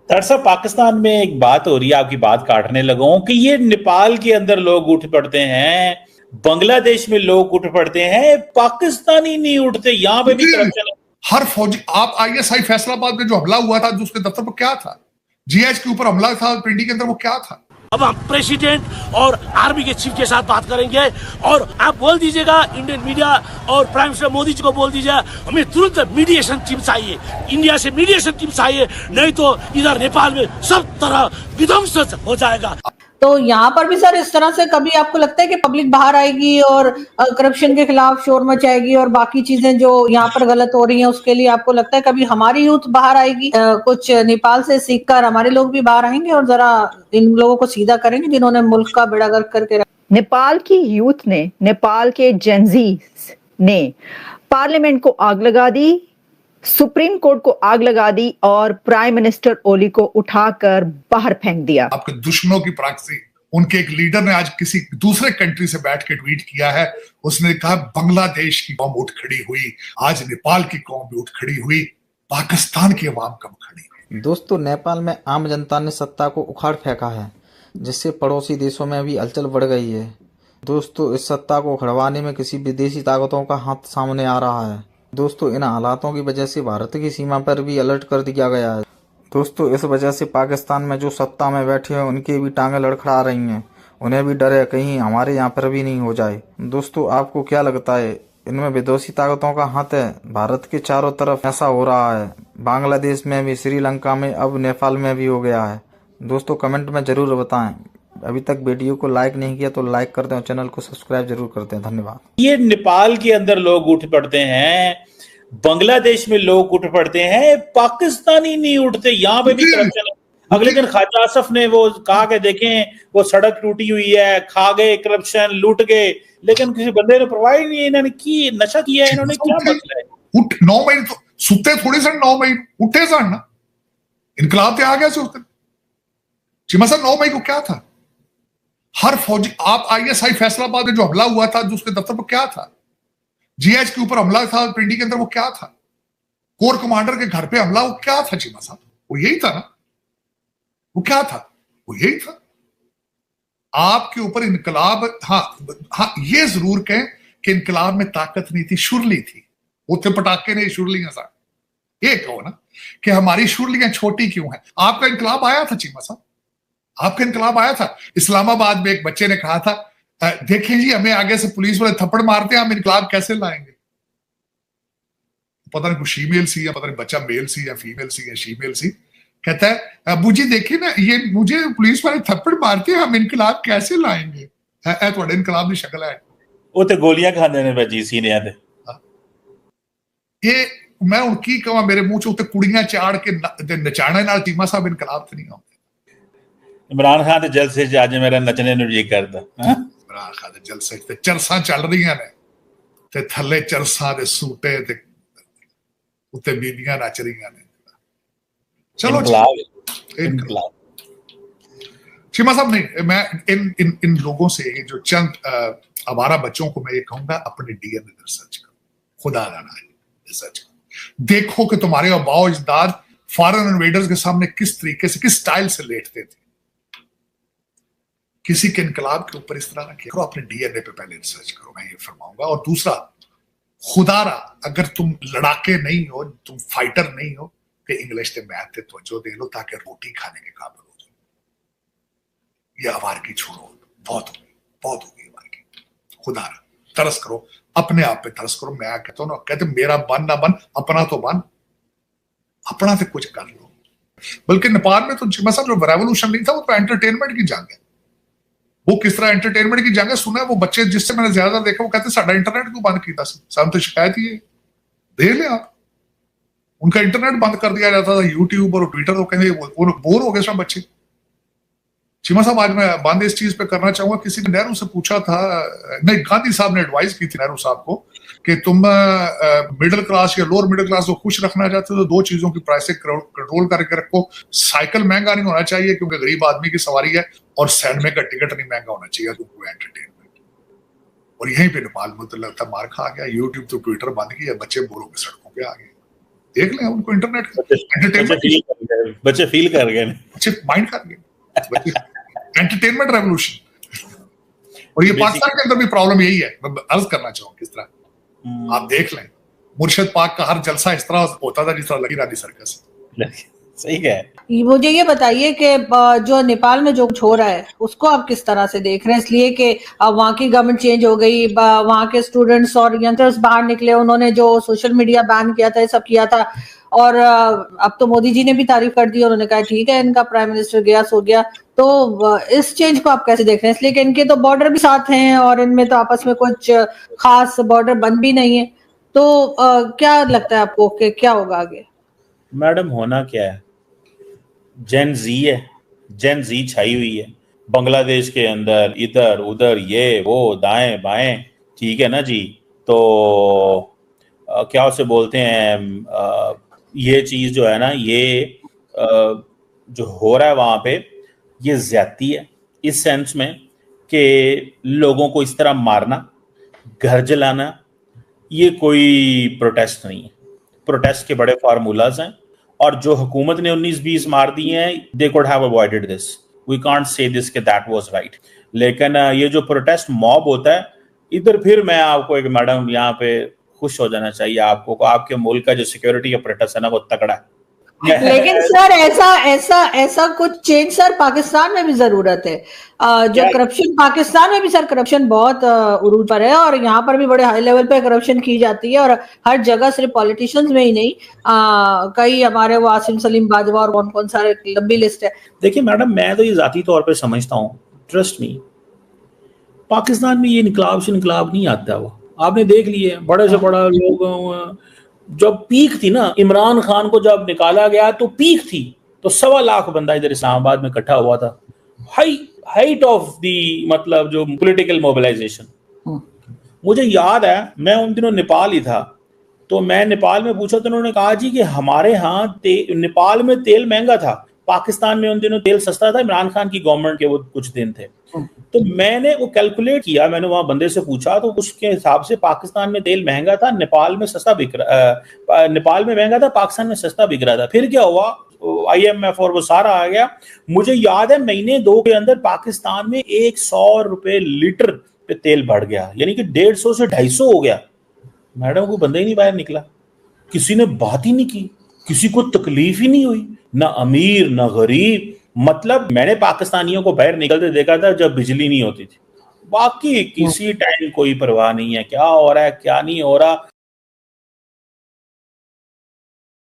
दरअसल पाकिस्तान में एक बात हो रही है, आपकी बात काटने लगा हूं कि ये नेपाल के अंदर लोग उठ पड़ते हैं, बांग्लादेश में लोग उठ पड़ते हैं, पाकिस्तानी नहीं उठते, यहाँ पे भी करप्शन है। हर फौजी, आप आईएसआई फैसलाबाद में जो हमला हुआ था, जो उसके दफ्तर पर क्या था, जीएच के ऊपर हमला था पिंडी के अंदर, वो क्या था? अब हम प्रेसिडेंट और आर्मी के चीफ के साथ बात करेंगे और आप बोल दीजिएगा इंडियन मीडिया और प्राइम मिनिस्टर मोदी जी को बोल दीजिए हमें तुरंत मीडिएशन टीम चाहिए, इंडिया से मीडिएशन टीम चाहिए, नहीं तो इधर नेपाल में सब तरह विध्वंस हो जाएगा। तो यहाँ पर भी सर इस तरह से कभी आपको लगता है कि पब्लिक बाहर आएगी और करप्शन के खिलाफ शोर मचाएगी और बाकी चीजें जो यहाँ पर गलत हो रही हैं उसके लिए आपको लगता है कभी हमारी यूथ बाहर आएगी, कुछ नेपाल से सीखकर हमारे लोग भी बाहर आएंगे और जरा इन लोगों को सीधा करेंगे जिन्होंने मुल्क का बेड़ा गर्क करके रखा? नेपाल की यूथ ने, नेपाल के जेनजी ने पार्लियामेंट को आग लगा दी, सुप्रीम कोर्ट को आग लगा दी और प्राइम मिनिस्टर ओली को उठाकर बाहर फेंक दिया। आपके दुश्मनों की प्रॉक्सी, उनके एक लीडर ने आज किसी दूसरे कंट्री से बैठ के ट्वीट किया है, उसने कहा बांग्लादेश की कौम उठ खड़ी हुई, आज नेपाल की कौम भी उठ खड़ी हुई, पाकिस्तान की अवाम कब खड़ी हुई? दोस्तों, नेपाल में आम जनता ने सत्ता को उखाड़ फेंका है, जिससे पड़ोसी देशों में भी हलचल बढ़ गई है। दोस्तों, इस सत्ता को उखड़वाने में किसी विदेशी ताकतों का हाथ सामने आ रहा है। दोस्तों, इन हालातों की वजह से भारत की सीमा पर भी अलर्ट कर दिया गया है। दोस्तों, इस वजह से पाकिस्तान में जो सत्ता में बैठे हैं उनकी भी टांगें लड़खड़ा रही हैं, उन्हें भी डर है कहीं हमारे यहाँ पर भी नहीं हो जाए। दोस्तों, आपको क्या लगता है, इनमें विदेशी ताकतों का हाथ है? भारत के चारों तरफ ऐसा हो रहा है, बांग्लादेश में भी, श्रीलंका में, अब नेपाल में भी हो गया है। दोस्तों, कमेंट में जरूर बताएं। अभी तक वीडियो को लाइक नहीं किया तो लाइक कर दें और चैनल को सब्सक्राइब जरूर कर दें। धन्यवाद। ये नेपाल के अंदर लोग उठ पड़ते हैं, बांग्लादेश में लोग उठ पड़ते हैं, पाकिस्तानी नहीं उठते, यहाँ पे भी करप्शन है। अगले दिन ख्वाजा आसफ ने वो कहा कि देखें वो सड़क टूटी हुई है, खा गए, करप्शन, लूट गए, लेकिन किसी बंदे ने परवाह ही नहीं, इन्होंने की नशा किया है, इन्होंने क्या मसला है? उठ 9 मई तो सुते थोड़ी सन, 9 मई उठे सन ना, इनकलाब ते आ गया से उस दिन। चिमा साहब, 9 मई को क्या था? हर फौजी, आप आईएसआई फैसलाबाद में जो हमला हुआ था, जो उसके दफ्तर पर क्या था, जीएच के ऊपर हमला था पिंडी के अंदर, वो क्या था? कोर कमांडर के घर पे हमला, वो क्या था चीमा साहब? वो यही था ना? वो क्या था? वो यही था। आपके ऊपर इनकलाब, हाँ ये जरूर कहें कि इनकलाब में ताकत नहीं थी, शुरली थी। उथे पटाखे ने शुरलियां सा, ये कहो ना कि हमारी शुरलियां छोटी क्यों है? आपका इनकलाब आया था चीमा साहब, आपका इनकलाब आया था। इस्लामाबाद में एक बच्चे ने कहा था, देखें जी हमें आगे से पुलिस वाले थप्पड़ मारते हैं, हम इनकलाब कैसे लाएंगे? पता नहीं कुछ शीमेल सी या पता नहीं बच्चा मेल सी या फीमेल सी या शीमेल सी, कहता है अबू जी देखिए ना, ये मुझे पुलिस वाले थप्पड़ मारते हैं, हम इनकलाब कैसे लाएंगे? थोड़े इनकलाब की शक्ल है वो तो गोलियां खाने ने भाजी सीने आते। ये मैं उनकी कहा मेरे मुंह च उत्ते कुड़ियां चाड़ के नचाने नाल चीमा साहब इनकलाब तो नहीं आते। इमरान खान के जलसे च अज मेरा नचने नूं जी करदा। इमरान खान के जलसे ते चरसां चल रहीआं ने ते थल्ले चरसां दे सूटे ते उत्ते बीबियां नच रहीआं ने। चलो इनकलाब। चीमा साहब, नहीं, मैं इन लोगों से जो चंद आवारा बच्चों को मैं ये कहूंगा, अपने डीएनए रिसर्च करो, खुदा जाना रिसर्च करो, देखो कि तुम्हारे आबाओ अजदाद फॉरेन इन्वेडर्स के सामने किस तरीके से, किस स्टाइल से लेटते थे। किसी के इनकलाब के ऊपर इस तरह ना करो, अपने डीएनए पे पहले रिसर्च करो, मैं ये फरमाऊंगा। और दूसरा, खुदारा अगर तुम लड़ाके नहीं हो, तुम फाइटर नहीं हो, कि इंग्लिश के मैथ पे तवज्जो दे लो ताकि रोटी खाने के काबिल हो जाओ। ये आवारगी छोड़ो, बहुत होगी आवारगी। खुदारा तरस करो, अपने आप पे तरस करो। मैं कहता हूँ ना, कहते मेरा बन ना बन, अपना तो बन, अपना से कुछ कर लो। बल्कि नेपाल में तो चीमा साहब जो रेवोल्यूशन नहीं था, वो तो एंटरटेनमेंट की जंग है। वो किस तरह एंटरटेनमेंट की जंग है सुना है? वो बच्चे जिससे मैंने ज्यादा देखा, वो कहते साडा इंटरनेट क्यों बंद किया? साहब तो शिकायत ही है, दे ले आप। उनका इंटरनेट बंद कर दिया जाता था, यूट्यूब और ट्विटर, वो कहते वो बोर हो गए सब बच्चे। चीमा साहब, आज मैं बंद इस चीज पे करना चाहूंगा। किसी ने नेहरू से पूछा था, नहीं, गांधी साहब ने एडवाइस की थी नेहरू साहब को कि तुम मिडिल क्लास या लोअर मिडिल क्लास को खुश रखना चाहते हो तो 2 चीजों की प्राइस कंट्रोल करके रखो। साइकिल महंगा नहीं होना चाहिए क्योंकि गरीब आदमी की सवारी है, और सिनेमा का टिकट नहीं महंगा होना चाहिए क्योंकि एंटरटेनमेंट। और यहीं पे नेपाल में तो लगता मार खा गया, यूट्यूब तो ट्विटर बंद किया, बच्चे बोर होकर सड़कों पे आ गए। देख लें उनको इंटरनेट बच्चे एंटरटेनमेंट फील कर गए बच्चे माइंड कर गए एंटरटेनमेंट रेवोल्यूशन। और ये पाकिस्तान के अंदर भी प्रॉब्लम यही है। मैं अर्ज करना चाहूँ किस तरह आप देख लें मुर्शिद पाक का हर जलसा इस तरह होता था जिस तरह लगी रानी सर्कस। सही है। मुझे ये बताइए कि जो नेपाल में जो कुछ हो रहा है उसको आप किस तरह से देख रहे हैं, इसलिए कि वहाँ की गवर्नमेंट चेंज हो गई, वहाँ के स्टूडेंट्स और यंगस्टर्स बाहर निकले, उन्होंने जो सोशल मीडिया बैन किया था ये सब किया था, और अब तो मोदी जी ने भी तारीफ कर दी, उन्होंने कहा ठीक है इनका प्राइम मिनिस्टर गया सो गया। तो इस चेंज को आप कैसे देख रहे हैं, इसलिए कि इनके तो बॉर्डर भी साथ हैं और इनमें तो आपस में कुछ खास बॉर्डर बंद भी नहीं है, तो क्या लगता है आपको कि क्या होगा आगे? मैडम होना क्या है, जेन जी छाई हुई है बांग्लादेश के अंदर, इधर उधर ये वो दाएं बाएं, ठीक है ना जी। तो क्या उसे बोलते हैं, ये चीज जो है ना, ये जो हो रहा है वहां पे, ये ज्यादती है इस सेंस में कि लोगों को इस तरह मारना, घर जलाना, ये कोई प्रोटेस्ट नहीं है। प्रोटेस्ट के बड़े फार्मूलाज हैं, और जो हुकूमत ने 19-20 मार दिए हैं, they could have avoided this, we can't say this के दैट वाज राइट। लेकिन ये जो प्रोटेस्ट मॉब होता है इधर, फिर मैं आपको एक मैडम यहाँ पे खुश हो जाना चाहिए आपको, आपके मुल्क का जो सिक्योरिटी अपरेटस है ना वो तगड़ा है। लेकिन सर ऐसा कुछ चेंज सर पाकिस्तान में भी जरूरत है। जो करप्शन पाकिस्तान में भी सर करप्शन बहुत उरूज पर है, और यहाँ पर भी बड़े हाई लेवल पे करप्शन की जाती है, और हर जगह सिर्फ पॉलिटिशियंस में ही नहीं, कई हमारे वो आसिम सलीम बाजवा और कौन कौन सारे लंबी लिस्ट है। देखिए मैडम, मैं तो ये जाती तौर पे समझता हूँ, ट्रस्ट मी, पाकिस्तान में ये इनकलाब नहीं आता। वो आपने देख लिए बड़े से बड़ा लोग, जब पीक थी ना इमरान खान को जब निकाला गया तो पीक थी, तो 1.25 लाख बंदा इधर इस्लामाबाद में इकट्ठा हुआ था, हाइट ऑफ दी मतलब जो पॉलिटिकल मोबिलाइजेशन। मुझे याद है मैं उन दिनों नेपाल ही था, तो मैं नेपाल में पूछा तो उन्होंने कहा जी कि हमारे यहाँ नेपाल में तेल महंगा था, पाकिस्तान में उन दिनों तेल सस्ता था, इमरान खान की गवर्नमेंट के वो कुछ दिन थे। तो मैंने वो कैलकुलेट किया, मैंने वहां बंदे से पूछा तो उसके हिसाब से पाकिस्तान में तेल महंगा था, नेपाल में सस्ता बिक रहा, नेपाल में महंगा था, पाकिस्तान में सस्ता बिक रहा था। फिर क्या हुआ, IMF और वो सारा आ गया। मुझे याद है महीने 2 के अंदर पाकिस्तान में 100 रुपए लीटर पे तेल बढ़ गया, यानी कि 150 से 250 हो गया। मैडम कोई बंदा ही नहीं बाहर निकला, किसी ने बात ही नहीं की, किसी को तकलीफ ही नहीं हुई, ना अमीर ना गरीब। मतलब मैंने पाकिस्तानियों को बाहर निकलते देखा था जब बिजली नहीं होती थी, बाकी किसी टाइम कोई परवाह नहीं है क्या हो रहा है क्या नहीं हो रहा।